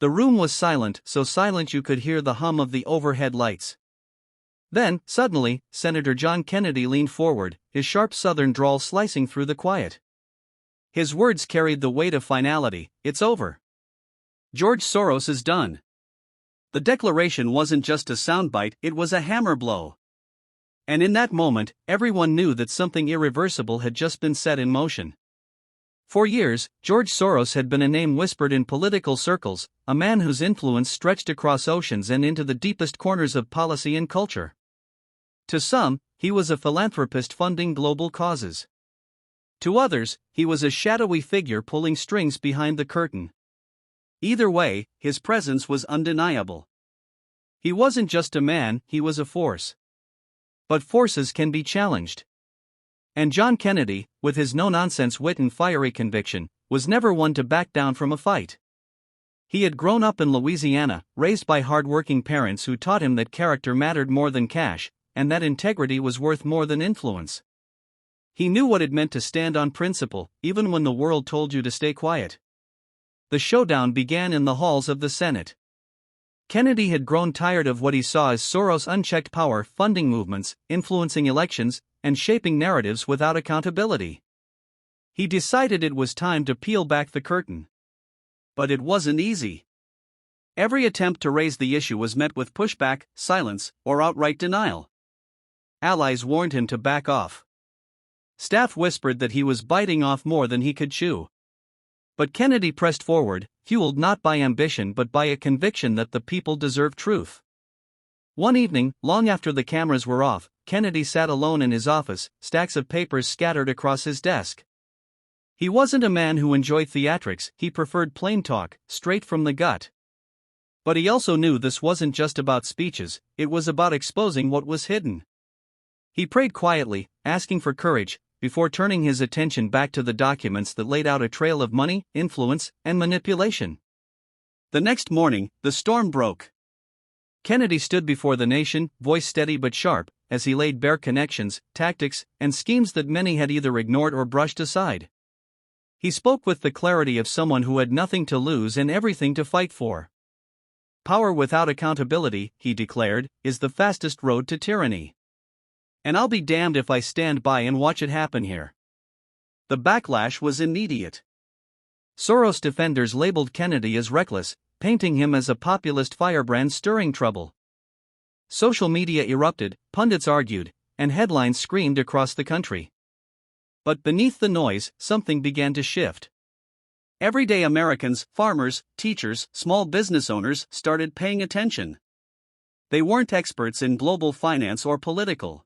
The room was silent, so silent you could hear the hum of the overhead lights. Then, suddenly, Senator John Kennedy leaned forward, his sharp southern drawl slicing through the quiet. His words carried the weight of finality. It's over. George Soros is done. The declaration wasn't just a soundbite, it was a hammer blow. And in that moment, everyone knew that something irreversible had just been set in motion. For years, George Soros had been a name whispered in political circles, a man whose influence stretched across oceans and into the deepest corners of policy and culture. To some, he was a philanthropist funding global causes. To others, he was a shadowy figure pulling strings behind the curtain. Either way, his presence was undeniable. He wasn't just a man, he was a force. But forces can be challenged. And John Kennedy, with his no-nonsense wit and fiery conviction, was never one to back down from a fight. He had grown up in Louisiana, raised by hard-working parents who taught him that character mattered more than cash, and that integrity was worth more than influence. He knew what it meant to stand on principle, even when the world told you to stay quiet. The showdown began in the halls of the Senate. Kennedy had grown tired of what he saw as Soros' unchecked power funding movements, influencing elections, and shaping narratives without accountability. He decided it was time to peel back the curtain. But it wasn't easy. Every attempt to raise the issue was met with pushback, silence, or outright denial. Allies warned him to back off. Staff whispered that he was biting off more than he could chew. But Kennedy pressed forward, fueled not by ambition but by a conviction that the people deserved truth. One evening, long after the cameras were off, Kennedy sat alone in his office, stacks of papers scattered across his desk. He wasn't a man who enjoyed theatrics, he preferred plain talk, straight from the gut. But he also knew this wasn't just about speeches, it was about exposing what was hidden. He prayed quietly, asking for courage, before turning his attention back to the documents that laid out a trail of money, influence, and manipulation. The next morning, the storm broke. Kennedy stood before the nation, voice steady but sharp, as he laid bare connections, tactics, and schemes that many had either ignored or brushed aside. He spoke with the clarity of someone who had nothing to lose and everything to fight for. Power without accountability, he declared, is the fastest road to tyranny. And I'll be damned if I stand by and watch it happen here. The backlash was immediate. Soros defenders labeled Kennedy as reckless, painting him as a populist firebrand stirring trouble. Social media erupted, pundits argued, and headlines screamed across the country. But beneath the noise, something began to shift. Everyday Americans, farmers, teachers, small business owners started paying attention. They weren't experts in global finance or political